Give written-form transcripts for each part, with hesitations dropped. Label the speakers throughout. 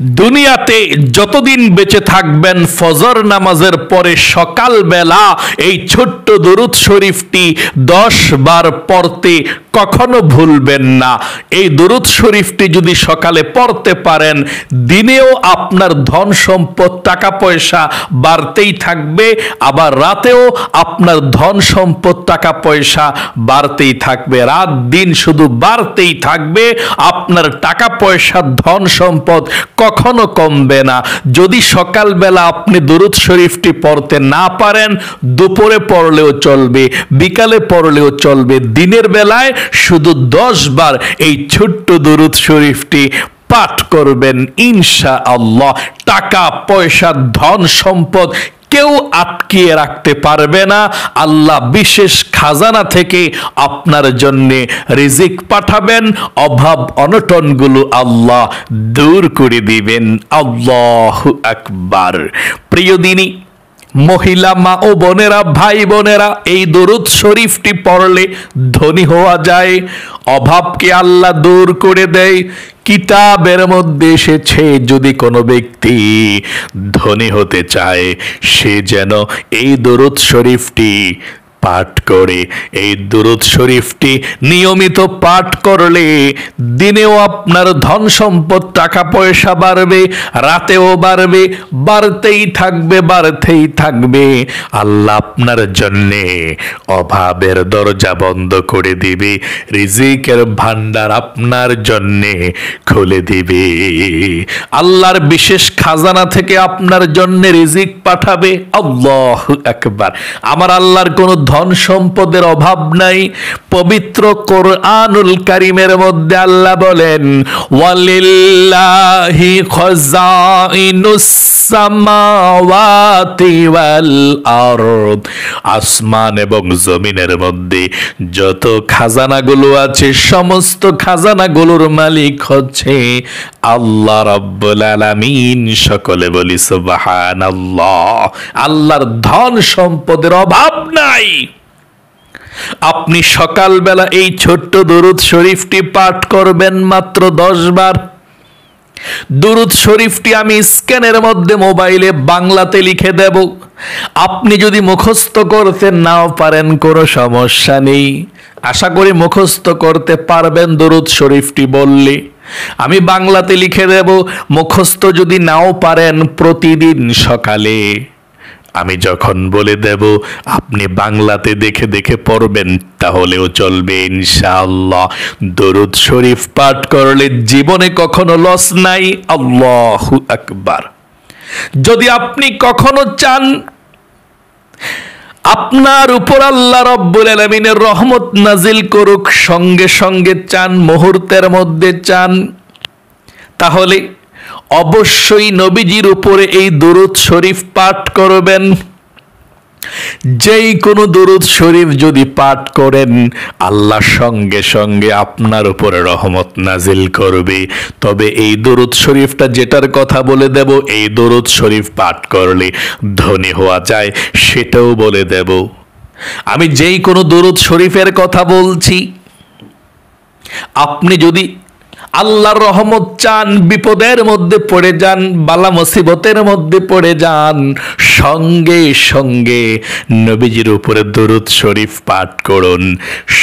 Speaker 1: দুনিয়াতে যতদিন বেঁচে থাকবেন ফজর নামাজের পরে সকালবেলা এই ছোট্ট দরুদ শরীফটি 10 বার পড়তে কখনো ভুলবেন না। এই দরুদ শরীফটি যদি সকালে পড়তে পারেন, দিনেও আপনার ধন সম্পদ টাকা পয়সা বাড়তেই থাকবে, আবার রাতেও আপনার ধন সম্পদ টাকা পয়সা বাড়তেই থাকবে। রাত দিন শুধু বাড়তেই থাকবে, আপনার টাকা পয়সা ধন সম্পদ কখনো কমবে না। যদি সকালবেলা আপনি দরুদ শরীফটি পড়তে না পারেন, দুপুরে পড়লেও চলবে, বিকালে পড়লেও চলবে, দিনের বেলায় শুধু 10 বার এই ছোট্ট দরুদ শরীফটি পাঠ করবেন। ইনশাআল্লাহ টাকা পয়সা ধন সম্পদ কেউ আটকিয়ে রাখতে পারবে না। আল্লাহ বিশেষ খাজানা থেকে আপনার জন্য রিজিক পাঠাবেন, অভাব অনটনগুলো আল্লাহ দূর করে দিবেন। আল্লাহু আকবার। প্রিয় দিনী মহিলা মা ও বোনেরা, ভাই বোনেরা, এই দরুদ শরীফটি পড়লে ধনী হওয়া যায়, অভাবকে আল্লাহ দূর করে দেয়। কিতাবের মধ্যে এসেছে যদি কোনো ব্যক্তি ধনী হতে চায়, সে যেন এই দরুদ শরীফটি পাঠ করে। এই দরুদ শরীফটি নিয়মিত পাঠ করলে দিনেও আপনার ধন সম্পদ টাকা পয়সা বাড়বে, রাতেও বাড়বে, বাড়তেই থাকবে, বাড়তেই থাকবে। আল্লাহ আপনার জন্যে অভাবের দরজা বন্ধ করে দিবে, রিজিকের ভান্ডার আপনার জন্যে খুলে দিবে। আল্লাহর বিশেষ খাজানা থেকে আপনার জন্য রিজিক পাঠাবে। আল্লাহু আকবার। আমার আল্লাহর কোনো ধন সম্পদের অভাব নাই। পবিত্র কোরআনুল কারীমের মধ্যে আল্লাহ বলেন, ওয়ালিল্লাহি খাযাইনুস সামাওয়াতি ওয়াল আরদ। আসমান এবং জমিনের মধ্যে যত খাজানাগুলো আছে, সমস্ত খাজানাগুলোর মালিক হচ্ছে আল্লাহ রাব্বুল আলামিন। সকলে বলি সুবহানাল্লাহ। আল্লাহর ধন সম্পদের অভাব নাই। আপনি সকালবেলা এই ছোট্ট দরুদ শরীফটি পাঠ করবেন মাত্র 10 বার। দরুদ শরীফটি আমি স্ক্যানের মধ্যে মোবাইলে বাংলাতে লিখে দেব। আপনি যদি মুখস্থ করতে নাও পারেন কোনো সমস্যা নেই, আশা করি মুখস্থ করতে পারবেন দরুদ শরীফটি বললে। আমি বাংলাতে লিখে দেব। মুখস্থ যদি নাও পারেন, প্রতিদিন সকালে আমি যখন বলে দেব আপনি বাংলাতে দেখে দেখে পড়বেন, তাহলেও চলবে ইনশাআল্লাহ। দরুদ শরীফ পাঠ করলে জীবনে কখনো লস নাই। আল্লাহু আকবার। যদি আপনি কখনো চান আপনার উপর আল্লাহ রাব্বুল আলামিনের রহমত নাজিল করুক, সঙ্গে সঙ্গে চান, মুহূর্তের মধ্যে চান, তাহলে অবশ্যই নবীজির উপরে এই দরুদ শরীফ পাঠ করবেন। যেই কোনো দরুদ শরীফ যদি পাঠ করেন, আল্লাহ সঙ্গে সঙ্গে আপনার উপরে রহমত নাজিল করবে। তবে এই দরুদ শরীফটা যেটার কথা বলে দেব, এই দরুদ শরীফ পাঠ করলে ধনী হওয়া যায়, সেটাও বলে দেব। আমি যেই কোনো দরুদ শরীফের কথা বলছি, আপনি যদি আল্লাহর রহমত চান, বিপদের মধ্যে পড়ে যান, বালা মুসিবতের মধ্যে পড়ে যান, সঙ্গে সঙ্গে নবীজির উপরে দরুদ শরীফ পাঠ করুন।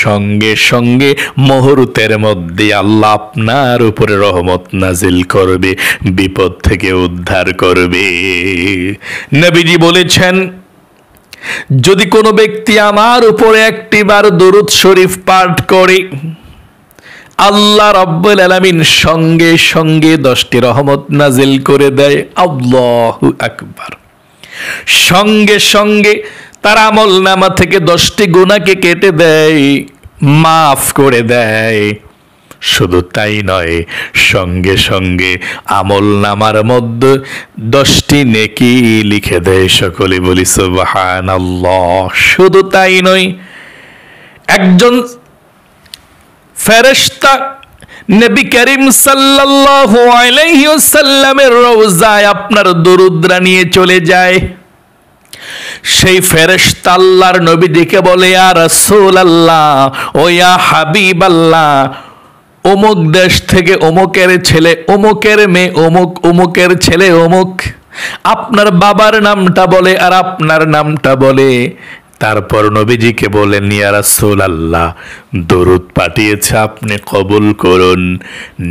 Speaker 1: সঙ্গে সঙ্গে মুহূর্তের মধ্যে আল্লাহ আপনার উপরে রহমত নাজিল করবে, বিপদ থেকে উদ্ধার করবে। নবীজি বলেছেন, যদি কোনো ব্যক্তি আমার উপরে একটিবার দরুদ শরীফ পাঠ করে, আল্লাহ রাব্বুল আলামিন সঙ্গে সঙ্গে 10টি রহমত নাজিল করে দেয়। আল্লাহু আকবার। সঙ্গে সঙ্গে তার আমলনামা থেকে 10টি গুনাহকে কেটে দেয়, মাফ করে দেয়। শুধু তাই নয়, সঙ্গে সঙ্গে আমলনামার মধ্যে 10টি নেকি লিখে দেয়। সকলে বলি সুবহানাল্লাহ। শুধু তাই নয়, একজন ফেরেশতা নবী করিম সাল্লাল্লাহু আলাইহি ওয়াসাল্লামের রওজায় আপনার দরুদরা নিয়ে চলে যায়। সেই ফেরেশতা আল্লাহর নবী দেখে বলে, ইয়া রাসূলুল্লাহ, ও ইয়া হাবিবাল্লাহ, অমুক দেশ থেকে অমুকের ছেলে, অমুকের মেয়ে অমুক, অমুকের ছেলে অমুক, আপনার বাবার নামটা বলে আর আপনার নামটা বলে। তারপর নবীজিকে বলেন, ইয়া রাসূলুল্লাহ, দরুদ পাঠিয়েছে, আপনি কবুল করুন।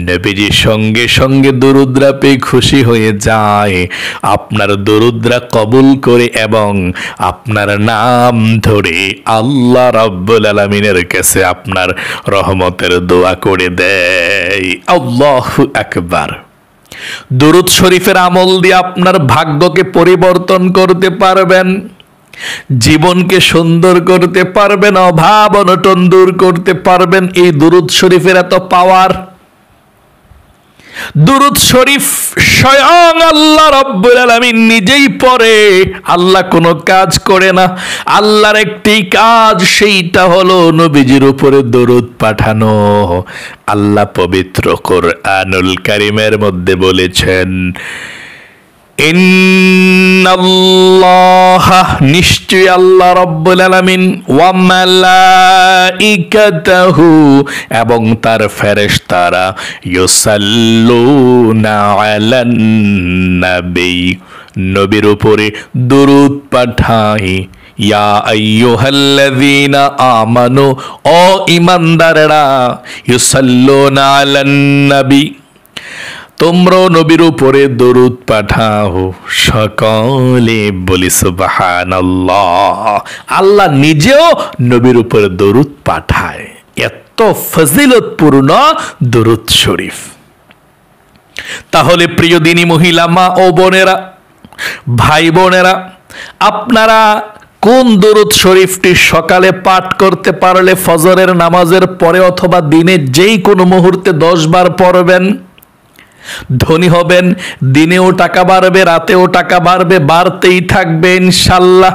Speaker 1: নবীজি সঙ্গে সঙ্গে দরুদরা পেয়ে খুশি হয়ে যায়, আপনার দরুদরা কবুল করে এবং আপনার নাম ধরে আল্লাহ রাব্বুল আলামিনের কাছে আপনার রহমতের দোয়া করে দেয়। আল্লাহু আকবার। দরুদ শরীফের আমল দিয়ে আপনার ভাগ্যকে পরিবর্তন করতে পারবেন, জীবনকে সুন্দর করতে পারবেন, অভাব অনটন দূর করতে পারবেন। এই দুরুদ শরীফের এত পাওয়ার। দুরুদ শরীফ স্বয়ং আল্লাহ রাব্বুল আলামিন নিজেই পড়ে, আল্লাহ কোনো কাজ করে না। আল্লাহর একটি কাজ, সেইটা হলো নবীজির উপরে দরুদ পাঠানো। আল্লাহ পবিত্র কোরআনুল কারীমের মধ্যে বলেছেন, ইন্নাল্লাহা, নিশ্চয় আল্লাহ রাব্বুল আলামিন, ওয়া মালাইকাতাহু, এবং তার ফেরেশতারা, ইউসাল্লুনা আলান নবী, নবীর উপরে দরুদ পাঠায়। ইয়া আইয়ুহাল্লাযীনা আমানু, ও ঈমানদাররা, ইউসাল্লুনা আলান নবী, তোমরাও নবীর উপরে দরুদ পাঠাও। সকলে বলি সুবহানাল্লাহ। আল্লাহ নিজেও নবীর উপরে দরুদ পাঠায়। এত ফজিলতপূর্ণ দরুদ শরীফ। তাহলে প্রিয় দিনী মহিলা, মা ও বোনেরা, ভাই বোনেরা, আপনারা কোন দরুদ শরীফটি সকালে পাঠ করতে পারলে ফজরের নামাজের পরে অথবা দিনে যেই কোনো মুহূর্তে 10 বার পড়বেন, ধনী হবেন। দিনেও টাকা বাড়বে, রাতেও টাকা বাড়বে, বাড়তেই থাকবে ইনশাল্লাহ।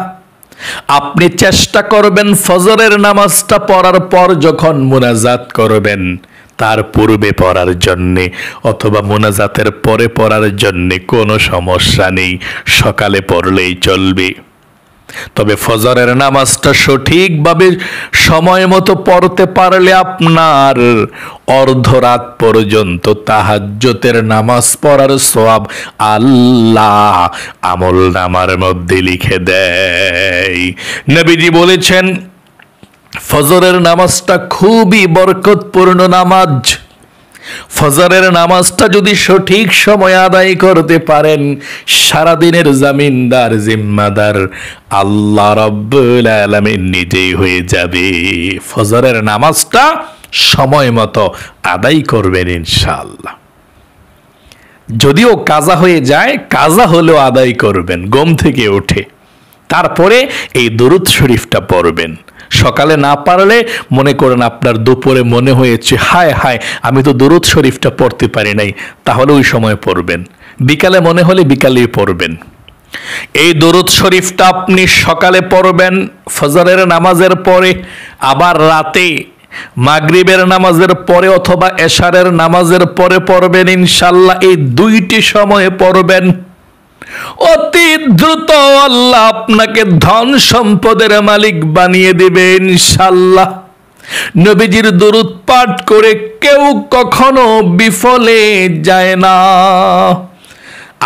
Speaker 1: আপনি চেষ্টা করবেন ফজরের নামাজটা পড়ার পর যখন মুনাজাত করবেন তার পূর্বে পড়ার জন্যে, অথবা মুনাজাতের পরে পড়ার জন্যে কোনো সমস্যা নেই, সকালে পড়লেই চলবে। তবে ফজরের নামাজটা সঠিকভাবে সময় মতো পড়তে পারলে আপনার অর্ধরাত পর্যন্ত তাহাজ্জুদের নামাজ পড়ার সওয়াব আল্লাহ আমল নামার মধ্যে লিখে দেয়। নবীজি বলেছেন, ফজরের নামাজটা খুবই বরকতপূর্ণ নামাজ। ফজরের নামাজটা যদি সঠিক সময় আদায় করতে পারেন, সারাদিনের জামিনদার জিম্মাদার আল্লাহ রাব্বুল আলামিন নিজেই হয়ে যাবে। ফজরের নামাজটা সময় মতো আদায় করবেন ইনশাআল্লাহ। যদিও কাজা হয়ে যায়, কাজা হলেও আদায় করবেন ঘুম থেকে উঠে। তারপরে এই দরুদ শরীফটা পড়বেন। সকালে না পারলে মনে করেন আপনার দুপুরে মনে হয়েছে, হায় হায় আমি তো দরুদ শরীফটা পড়তে পারি নাই, তাহলে ওই সময় পড়বেন। বিকালে মনে হলে বিকালেই পড়বেন। এই দরুদ শরীফটা আপনি সকালে পড়বেন ফজরের নামাজের পরে, আবার রাতে মাগরিবের নামাজের পরে অথবা এশারের নামাজের পরে পড়বেন ইনশাআল্লাহ। এই দুইটি সময়ে পড়বেন। অতি দ্রুত আল্লাহ আপনাকে ধন সম্পদের মালিক বানিয়ে দেবে ইনশাআল্লাহ। নবীজির দরুদ পাঠ করে কেউ কখনো বিফলে যায় না।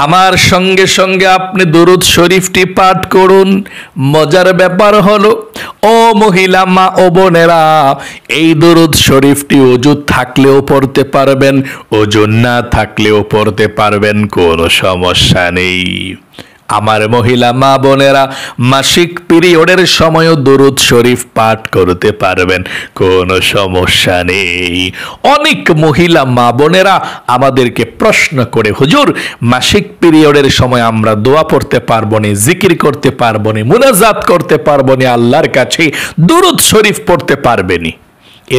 Speaker 1: আমার সঙ্গে সঙ্গে আপনি দরুদ শরীফটি পাঠ করুন। মজার ব্যাপার হলো, ও মহিলা, মা ও বোনেরা, এই দরুদ শরীফটি ওযু থাকলেও পড়তে পারবেন, ওযু না থাকলেও পড়তে পারবেন, কোনো সমস্যা নেই। আমার মহিলা মা বোনেরা, মাসিক পিরিয়ডের সময়ও দরুদ শরীফ পাঠ করতে পারবেন, কোনো সমস্যা নেই। অনেক মহিলা মা বোনেরা আমাদেরকে প্রশ্ন করে, হুজুর মাসিক পিরিয়ডের সময় আমরা দোয়া পড়তে পারবো না, জিকির করতে পারবো না, মুনাজাত করতে পারবো না, আল্লাহর কাছে দরুদ শরীফ পড়তে পারবেনি?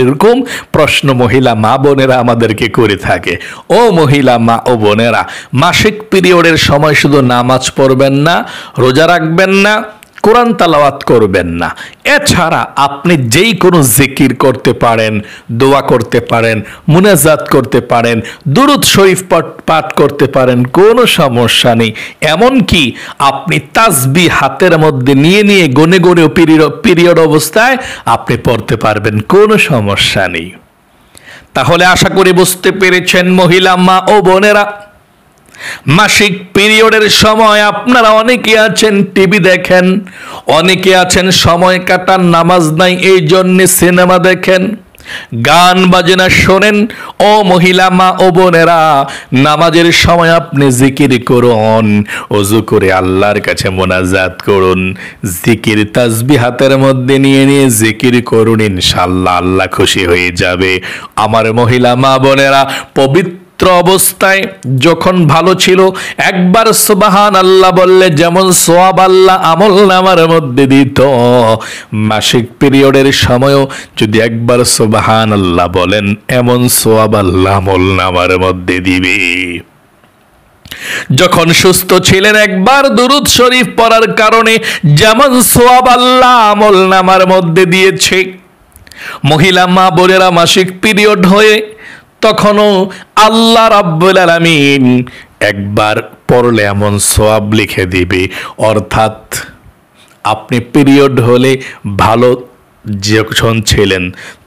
Speaker 1: এরকম প্রশ্ন মহিলা মা বোনেরা আমাদেরকে করে থাকে। ও মহিলা মা ও বোনেরা, মাসিক পিরিয়ডের সময় শুধু নামাজ পড়বেন না, রোজা রাখবেন না, কোরআন তেলাওয়াত করবেন না, এছাড়া আপনি যেই কোনো জিকির করতে পারেন, দোয়া করতে পারেন, মুনাজাত করতে পারেন, দুরূদ শরীফ পাঠ করতে পারেন, কোনো সমস্যা নেই। এমনকি আপনি তাসবিহ হাতের মধ্যে নিয়ে নিয়ে গনে গনে পিরিয়ড অবস্থায় আপনি পড়তে পারবেন, কোনো সমস্যা নেই। তাহলে আশা করি বুঝতে পেরেছেন মহিলা মা ও বোনেরা, মাসিক পিরিয়ডের সময় আপনারা অনেকে আছেন টিভি দেখেন, অনেকে আছেন সময় কাটান, নামাজ নাই এই জন্য সিনেমা দেখেন, গান বাজনা শোনেন। ও মহিলা মা ও বোনেরা, নামাজের সময় আপনি জিকির করুন, ওযু করে আল্লাহর কাছে মোনাজাত করুন, জিকির তাসবিহ হাতের মধ্যে নিয়ে নিয়ে জিকির করুন, ইনশাআল্লাহ আল্লাহ খুশি হয়ে যাবে। আমার মহিলা মা বোনেরা, পবিত্র অবস্থায় যখন ভালো ছিল একবার সুবহানাল্লাহ বললে যেমন সওয়াব আল্লাহ আমলনামার মধ্যে দিত, মাসিক পিরিয়ডের সময়ও যদি একবার সুবহানাল্লাহ বলেন এমন সওয়াব আল্লাহ আমলনামার মধ্যে দিবে। যখন সুস্থ ছিলেন একবার দুরূদ শরীফ পড়ার কারণে যেমন সওয়াব আল্লাহ আমলনামার মধ্যে দিয়েছে। মহিলা মা বোনেরা, মাসিক পিরিয়ড হয়ে তখনও আল্লাহ রাব্বুল আলামিন একবার পড়লে এমন সওয়াব লিখে দিবে। অর্থাৎ আপনি পিরিয়ড হলে ভালো যখন ছিলেন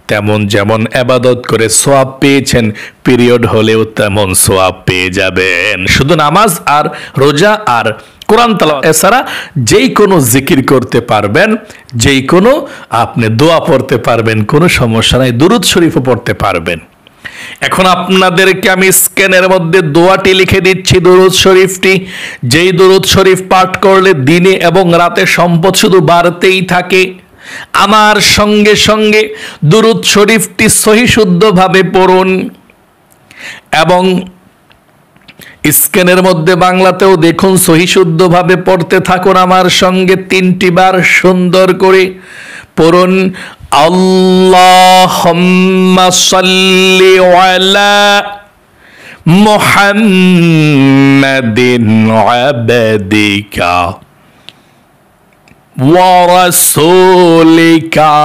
Speaker 1: তেমন যেমন ইবাদত করে সওয়াব পেয়েছেন, পিরিয়ড হলেও তেমন সওয়াব পেয়ে যাবেন। শুধু নামাজ আর রোজা আর কোরআন তেলাওয়াত এছাড়া যেই কোনো জিকির করতে পারবেন, যেই কোনো আপনি দোয়া পড়তে পারবেন, কোনো সমস্যা নাই, দুরূদ শরীফও পড়তে পারবেন। এখন আপনাদেরকে আমি স্ক্যানের মধ্যে দোয়াটি লিখে দিচ্ছি, দুরূদ শরীফটি, যেই দুরূদ শরীফ পাঠ করলে দিনে এবং রাতে সম্পদ শুধু বাড়তেই থাকে। আমার সঙ্গে সঙ্গে দুরূদ শরীফটি সহি শুদ্ধভাবে পড়ুন এবং স্ক্যানের মধ্যে বাংলাতেও দেখুন, সহি শুদ্ধভাবে পড়তে থাকুন আমার সঙ্গে 3টি বার সুন্দর করে পড়ুন। আল্লাহুম্মা সাল্লি আলা মুহাম্মাদিন আবদিকা ওয়া রাসূলিকা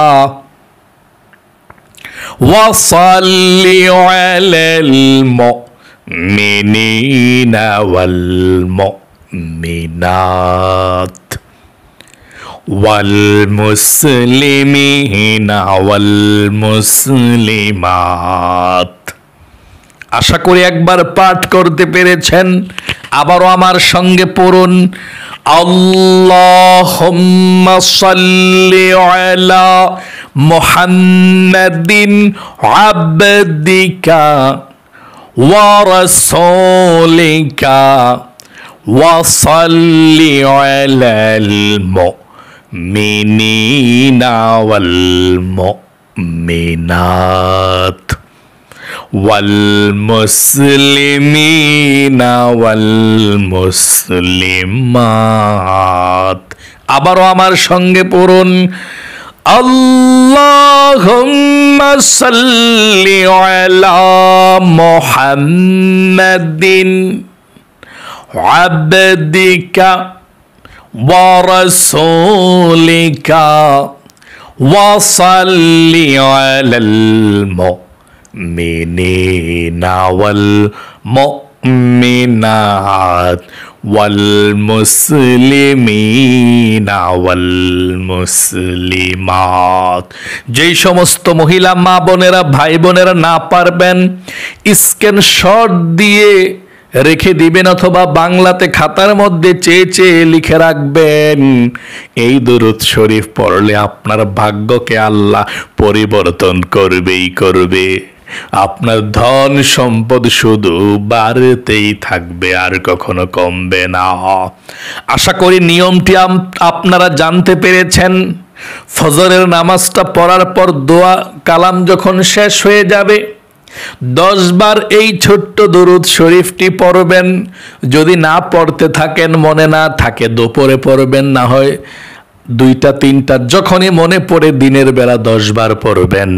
Speaker 1: ওয়া সাল্লি আলাল মুমিনিনা ওয়াল মুমিনাত ওয়াল মুসলিমিনা ওয়াল মুসলিমাত। আশা করি একবার পাঠ করতে পেরেছেন। আবারও আমার সঙ্গে পড়ুন, আল্লাহুম্মা সাল্লি আলা মুহাম্মাদিন আবদিকা ওয়া রাসূলিকা ওয়া সাল্লি আলাল মুমিনিনা ওয়াল মুমিনাত ওয়াল মুসলিমিনা ওয়াল মুসলিমাত। আবারও আমার সঙ্গে পড়ুন, আল্লাহুম্মা সাল্লি আলা মুহাম্মাদিন আবদিকা ওয়া রাসূলিকা ওয়া সাল্লি আলাল মুমিনিনা ওয়াল মুমিনাত ওয়াল মুসলিমিনা ওয়াল মুসলিমাত। যেই সমস্ত মহিলা মা বোনেরা ভাই বোনেরা না পারবেন, স্ক্রিনশট দিয়ে রেখে দিবেন অথবা বাংলাতে খাতার মধ্যে চেয়ে চেয়ে লিখে রাখবেন। এই দুরূদ শরীফ পড়লে আপনার ভাগ্যকে আল্লাহ পরিবর্তন করবেই করবে। আপনার ধন সম্পদ শুধু বাড়তেই থাকবে, আর কখনো কমবে না। আশা করি নিয়মটি আপনারা জানতে পেরেছেন। ফজরের নামাজটা পড়ার পর দোয়া কালাম যখন শেষ হয়ে যাবে 10 বার এই ছোট্ট দুরূদ শরীফটি পড়বেন। যদি না পড়তে থাকেন, মনে না থাকে, দুপুরে পড়বেন, না হয় 2টা 3টা যখনই মনে পড়ে দিনের বেলা 10 বার পড়বেন।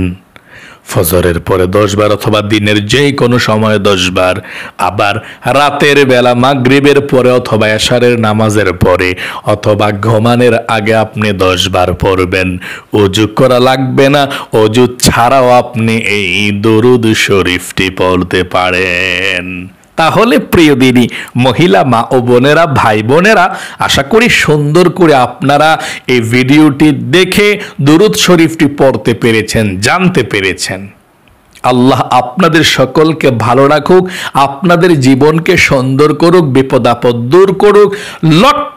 Speaker 1: ফজরের পরে 10 বার অথবা দিনের যে কোনো সময় 10 বার, আবার রাতের বেলা মাগরিবের পরে অথবা এশারের নামাজের পরে অথবা ঘুমানোর আগে আপনি 10 বার পড়বেন। ওযু করা লাগবে না, ওযু ছাড়াও আপনি এই দুরূদ শরীফটি পড়তে পারেন। তাহলে প্রিয় দিনী মহিলা মা ও বোনেরা ভাই বোনেরা, আশা করি সুন্দর করে আপনারা এই ভিডিওটি দেখে দুরূদ শরীফটি পড়তে পেরেছেন, জানতে পেরেছেন। আল্লাহ আপনাদের সকলকে ভালো রাখুক, আপনাদের জীবনকে সুন্দর করুক, বিপদ আপদ দূর করুক, লক্ষ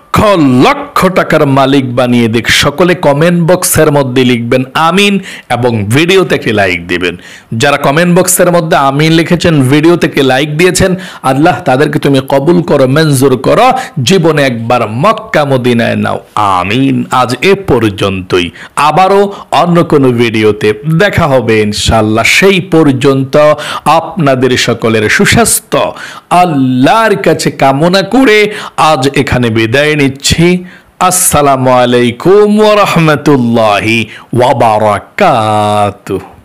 Speaker 1: লক্ষ টাকার মালিক বানিয়ে দিক। সকলে কমেন্ট বক্সের মধ্যে লিখবেন আমিন এবং ভিডিওতে একটি লাইক দিবেন। যারা কমেন্ট বক্সের মধ্যে আমিন লিখেছেন, ভিডিও থেকে লাইক দিয়েছেন, আল্লাহ তাদেরকে তুমি কবুল করো, মঞ্জুর করো, জীবনে একবার মক্কা মদিনায় নাও, আমিন। আজ এ পর্যন্তই, আবারও অন্য কোনো ভিডিওতে দেখা হবে ইনশাআল্লাহ। সেই পর্যন্ত আপনাদের সকলের সুস্বাস্থ্য আল্লাহর কাছে কামনা করে আজ এখানে বিদায় নিচ্ছি। আসসালামু আলাইকুম ওয়া রাহমাতুল্লাহি ওয়া বারাকাতুহু।